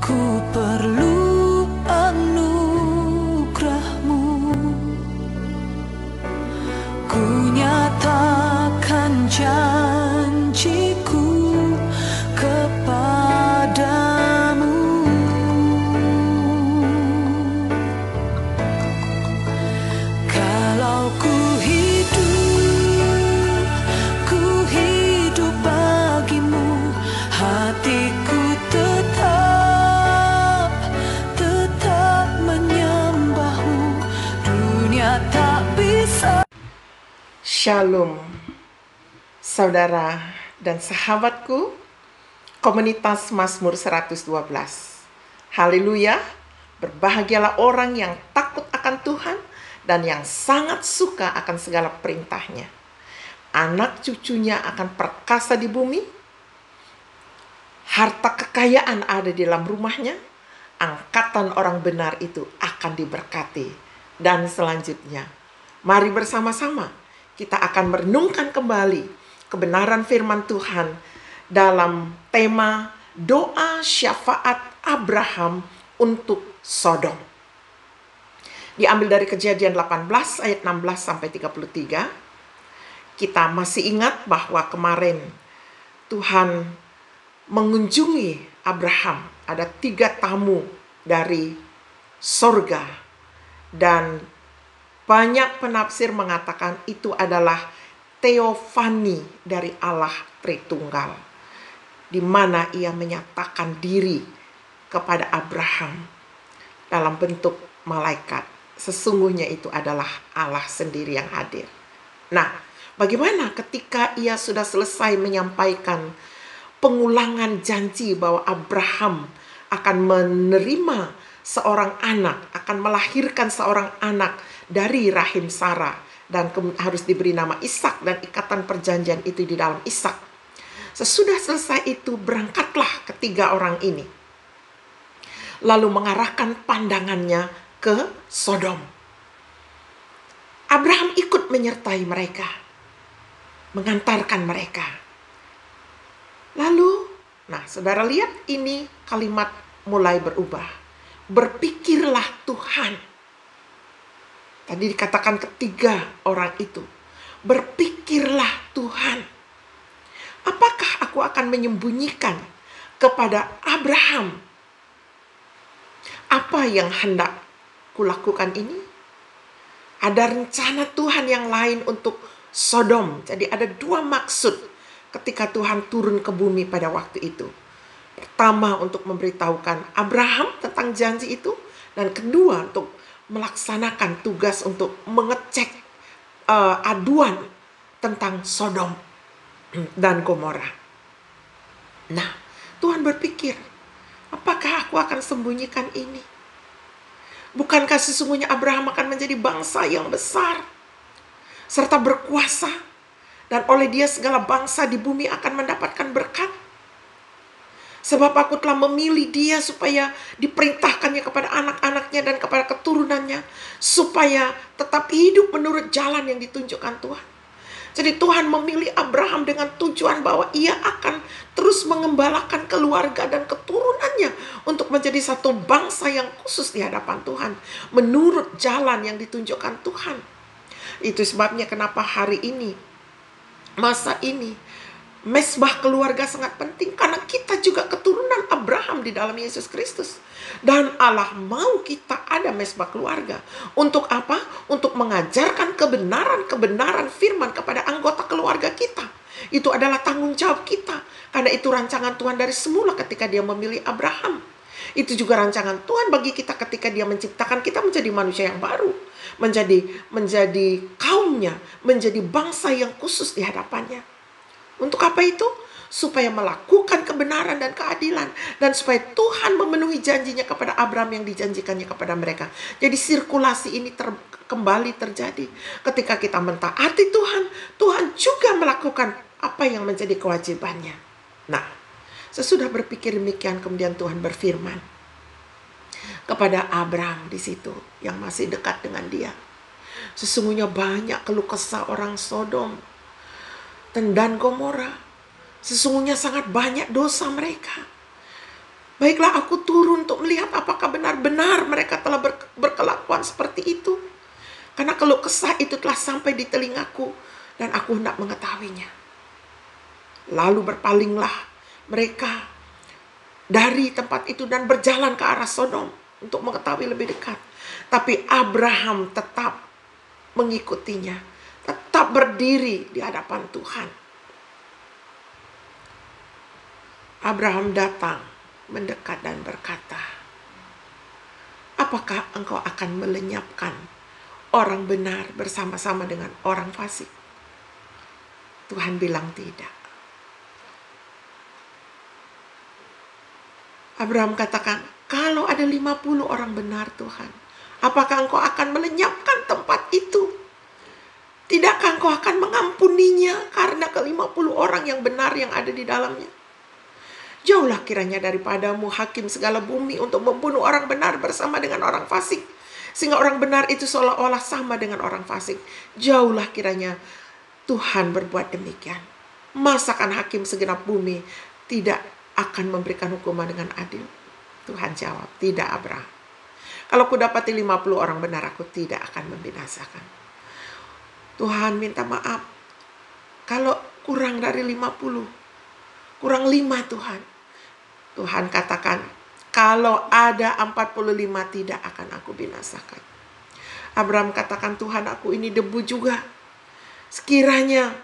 Ku perlu anugerah-Mu. Ku nyatakan janjiku kepadamu. Kalau ku hidup bagimu, hatiku tetap menyembah-Mu. Dunia tak bisa. Shalom, saudara dan sahabatku, komunitas Mazmur 112. Haleluya, berbahagialah orang yang takut akan Tuhan dan yang sangat suka akan segala perintahnya. Anak cucunya akan perkasa di bumi, harta kekayaan ada di dalam rumahnya, angkatan orang benar itu akan diberkati. Dan selanjutnya, mari bersama-sama kita akan merenungkan kembali kebenaran firman Tuhan dalam tema doa syafaat Abraham untuk Sodom. Diambil dari Kejadian 18 ayat 16 sampai 33. Kita masih ingat bahwa kemarin Tuhan mengunjungi Abraham. Ada 3 tamu dari sorga, dan banyak penafsir mengatakan itu adalah teofani dari Allah Tritunggal, di mana ia menyatakan diri kepada Abraham dalam bentuk malaikat. Sesungguhnya itu adalah Allah sendiri yang hadir. Nah, bagaimana ketika ia sudah selesai menyampaikan pengulangan janji bahwa Abraham akan menerima seorang anak, akan melahirkan seorang anak dari rahim Sarah, dan harus diberi nama Ishak, dan ikatan perjanjian itu di dalam Ishak. Sesudah selesai itu, berangkatlah ketiga orang ini, lalu mengarahkan pandangannya ke Sodom. Abraham ikut menyertai mereka, mengantarkan mereka. Lalu, nah saudara lihat, ini kalimat mulai berubah. Berpikirlah Tuhan. Tadi dikatakan ketiga orang itu, berpikirlah Tuhan. Apakah aku akan menyembunyikan kepada Abraham apa yang hendak kulakukan ini? Ada rencana Tuhan yang lain untuk Sodom. Jadi ada 2 maksud ketika Tuhan turun ke bumi pada waktu itu. Pertama, untuk memberitahukan Abraham tentang janji itu, dan kedua, untuk melaksanakan tugas untuk mengecek aduan tentang Sodom dan Gomora. Nah, Tuhan berpikir, apakah aku akan sembunyikan ini? Bukankah sesungguhnya Abraham akan menjadi bangsa yang besar serta berkuasa, dan oleh dia segala bangsa di bumi akan mendapatkan berkat? Sebab aku telah memilih dia supaya diperintahkannya kepada anak-anaknya dan kepada keturunannya, supaya tetap hidup menurut jalan yang ditunjukkan Tuhan. Jadi Tuhan memilih Abraham dengan tujuan bahwa ia akan terus mengembalakan keluarga dan keturunannya untuk menjadi satu bangsa yang khusus di hadapan Tuhan, menurut jalan yang ditunjukkan Tuhan. Itu sebabnya kenapa hari ini, masa ini, mesbah keluarga sangat penting, karena kita juga keturunan Abraham di dalam Yesus Kristus. Dan Allah mau kita ada mesbah keluarga. Untuk apa? Untuk mengajarkan kebenaran firman kepada anggota keluarga kita. Itu adalah tanggung jawab kita. Karena itu rancangan Tuhan dari semula ketika dia memilih Abraham. Itu juga rancangan Tuhan bagi kita ketika dia menciptakan kita menjadi manusia yang baru. Menjadi kaumnya, menjadi bangsa yang khusus di hadapannya. Untuk apa itu? Supaya melakukan kebenaran dan keadilan, dan supaya Tuhan memenuhi janjinya kepada Abraham yang dijanjikannya kepada mereka. Jadi sirkulasi ini kembali terjadi. Ketika kita mentaati Tuhan, Tuhan juga melakukan apa yang menjadi kewajibannya. Nah, sesudah berpikir demikian, kemudian Tuhan berfirman kepada Abraham di situ yang masih dekat dengan dia. Sesungguhnya banyak keluh kesah orang Sodom dan Gomora. Sesungguhnya sangat banyak dosa mereka. Baiklah aku turun untuk melihat apakah benar-benar mereka telah berkelakuan seperti itu. Karena keluh kesah itu telah sampai di telingaku dan aku hendak mengetahuinya. Lalu berpalinglah mereka dari tempat itu dan berjalan ke arah Sodom untuk mengetahui lebih dekat. Tapi Abraham tetap mengikutinya, tetap berdiri di hadapan Tuhan. Abraham datang, mendekat dan berkata, apakah engkau akan melenyapkan orang benar bersama-sama dengan orang fasik? Tuhan bilang tidak. Abraham katakan, kalau ada 50 orang benar Tuhan, apakah engkau akan melenyapkan tempat itu? Tidakkah engkau akan mengampuninya karena ke-50 orang yang benar yang ada di dalamnya? Jauhlah kiranya daripadamu hakim segala bumi untuk membunuh orang benar bersama dengan orang fasik, sehingga orang benar itu seolah-olah sama dengan orang fasik. Jauhlah kiranya Tuhan berbuat demikian. Masakan hakim segenap bumi tidak akan memberikan hukuman dengan adil? Tuhan jawab, tidak Abraham. Kalau ku dapati 50 orang benar, aku tidak akan membinasakan. Tuhan minta maaf. Kalau kurang dari 50, kurang 5 Tuhan. Tuhan katakan, kalau ada 45 tidak akan aku binasakan. Abraham katakan, Tuhan aku ini debu juga. Sekiranya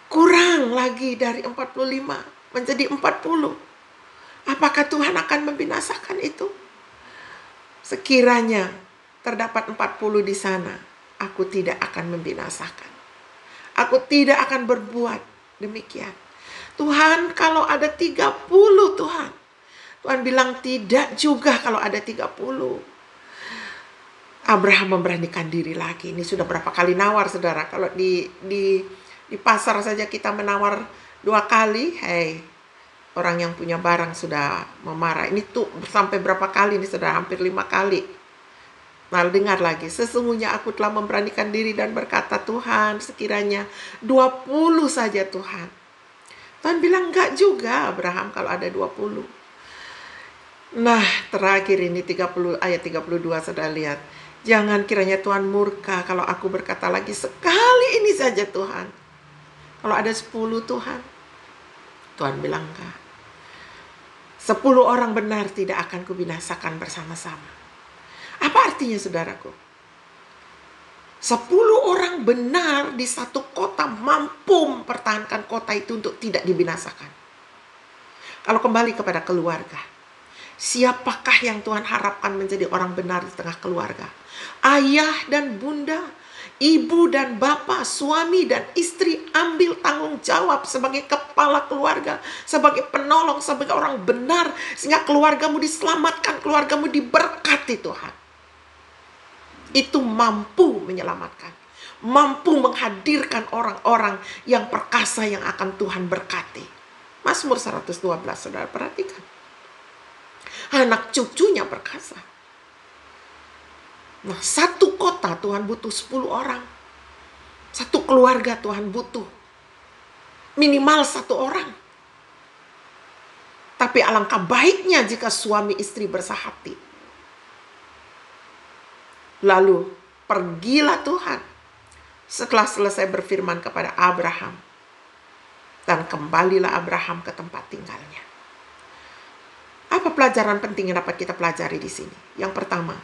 kurang lagi dari 45 menjadi 40. Apakah Tuhan akan membinasakan itu? Sekiranya terdapat 40 di sana, aku tidak akan membinasakan. Aku tidak akan berbuat demikian. Tuhan, kalau ada 30 Tuhan. Tuhan bilang tidak juga kalau ada 30. Abraham memberanikan diri lagi. Ini sudah berapa kali nawar saudara. Kalau di pasar saja kita menawar 2 kali, orang yang punya barang sudah memarah. Ini tuh sampai berapa kali ini sudah hampir 5 kali. Lalu dengar lagi, sesungguhnya aku telah memberanikan diri dan berkata, Tuhan sekiranya 20 saja Tuhan. Tuhan bilang enggak juga Abraham kalau ada 20. Nah terakhir ini 30 ayat 32 saudara lihat. Jangan kiranya Tuhan murka kalau aku berkata lagi sekali ini saja Tuhan. Kalau ada 10 Tuhan, Tuhan bilang enggak. 10 orang benar tidak akan kubinasakan bersama-sama. Apa artinya saudaraku? 10 orang benar di satu kota mampu mempertahankan kota itu untuk tidak dibinasakan. Kalau kembali kepada keluarga, siapakah yang Tuhan harapkan menjadi orang benar di tengah keluarga? Ayah dan bunda, ibu dan bapak, suami dan istri ambil tanggung jawab sebagai kepala keluarga, sebagai penolong, sebagai orang benar, sehingga keluargamu diselamatkan, keluargamu diberkati Tuhan. Itu mampu menyelamatkan, mampu menghadirkan orang-orang yang perkasa yang akan Tuhan berkati. Mazmur 112 saudara perhatikan. Anak cucunya perkasa. Nah, satu kota Tuhan butuh 10 orang. Satu keluarga Tuhan butuh minimal 1 orang. Tapi alangkah baiknya jika suami istri bersahati. Lalu pergilah Tuhan setelah selesai berfirman kepada Abraham. Dan kembalilah Abraham ke tempat tinggalnya. Apa pelajaran penting yang dapat kita pelajari di sini? Yang pertama,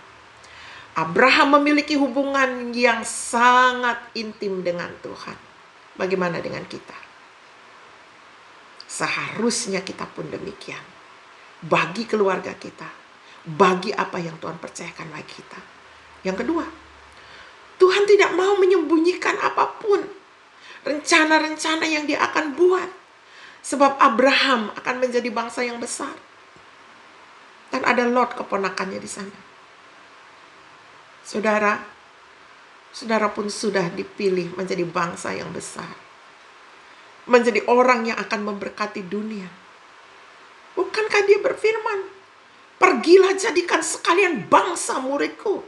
Abraham memiliki hubungan yang sangat intim dengan Tuhan. Bagaimana dengan kita? Seharusnya kita pun demikian. Bagi keluarga kita, bagi apa yang Tuhan percayakan bagi kita. Yang kedua, Tuhan tidak mau menyembunyikan apapun rencana-rencana yang Dia akan buat. Sebab Abraham akan menjadi bangsa yang besar. Dan ada Lot keponakannya di sana. Saudara pun sudah dipilih menjadi bangsa yang besar. Menjadi orang yang akan memberkati dunia. Bukankah Dia berfirman, pergilah jadikan sekalian bangsa muridku.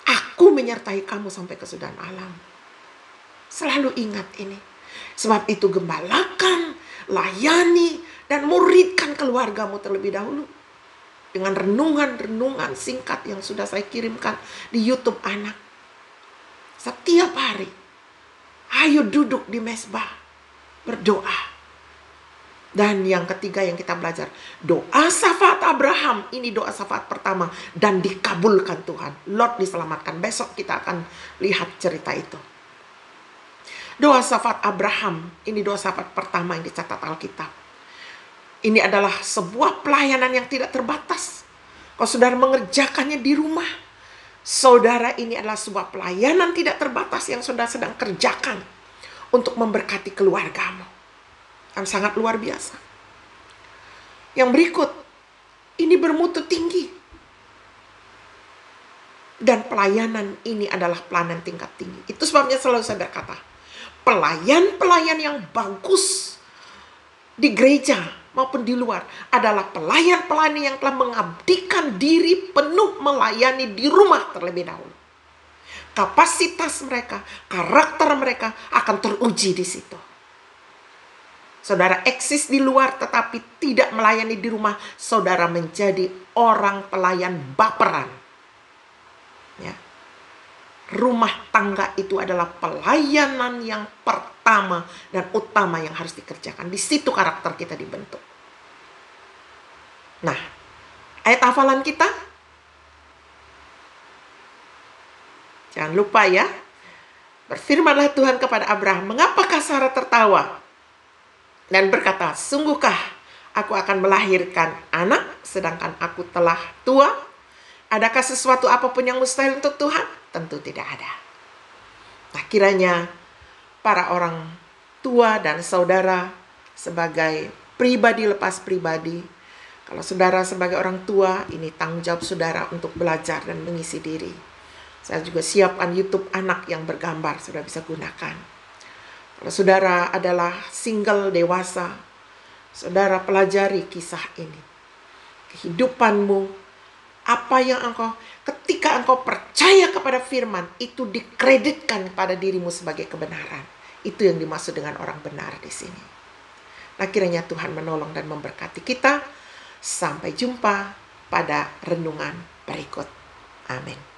Aku menyertai kamu sampai kesudahan alam. Selalu ingat ini. Sebab itu gembalakan layani dan muridkan keluargamu terlebih dahulu. Dengan renungan-renungan singkat yang sudah saya kirimkan di YouTube anak. Setiap hari, ayo duduk di mezbah, berdoa. Dan yang ketiga yang kita belajar, doa syafaat Abraham. Ini doa syafaat pertama dan dikabulkan Tuhan. Lot diselamatkan. Besok kita akan lihat cerita itu. Doa syafaat Abraham, ini doa syafaat pertama yang dicatat Alkitab. Ini adalah sebuah pelayanan yang tidak terbatas. Kalau saudara mengerjakannya di rumah, saudara, ini adalah sebuah pelayanan tidak terbatas yang saudara sedang kerjakan untuk memberkati keluargamu. Yang sangat luar biasa. Yang berikut, ini bermutu tinggi. Dan pelayanan ini adalah pelayanan tingkat tinggi. Itu sebabnya selalu saya berkata, pelayan-pelayan yang bagus di gereja maupun di luar adalah pelayan-pelayan yang telah mengabdikan diri penuh melayani di rumah terlebih dahulu. Kapasitas mereka, karakter mereka akan teruji di situ. Saudara eksis di luar tetapi tidak melayani di rumah, saudara menjadi orang pelayan baperan. Ya. Rumah tangga itu adalah pelayanan yang pertama dan utama yang harus dikerjakan. Di situ karakter kita dibentuk. Nah, ayat hafalan kita. Jangan lupa ya. Berfirmanlah Tuhan kepada Abraham, "Mengapakah Sarah tertawa?" Dan berkata, "Sungguhkah aku akan melahirkan anak sedangkan aku telah tua? Adakah sesuatu apapun yang mustahil untuk Tuhan? Tentu tidak ada." Nah, kiranya para orang tua dan saudara sebagai pribadi lepas pribadi, kalau saudara sebagai orang tua, ini tanggung jawab saudara untuk belajar dan mengisi diri. Saya juga siapkan YouTube anak yang bergambar, saudara bisa gunakan. Kalau saudara adalah single dewasa, saudara pelajari kisah ini. Kehidupanmu, apa yang ketika engkau percaya kepada firman, itu dikreditkan pada dirimu sebagai kebenaran. Itu yang dimaksud dengan orang benar di sini. Nah, kiranya Tuhan menolong dan memberkati kita. Sampai jumpa pada renungan berikut. Amin.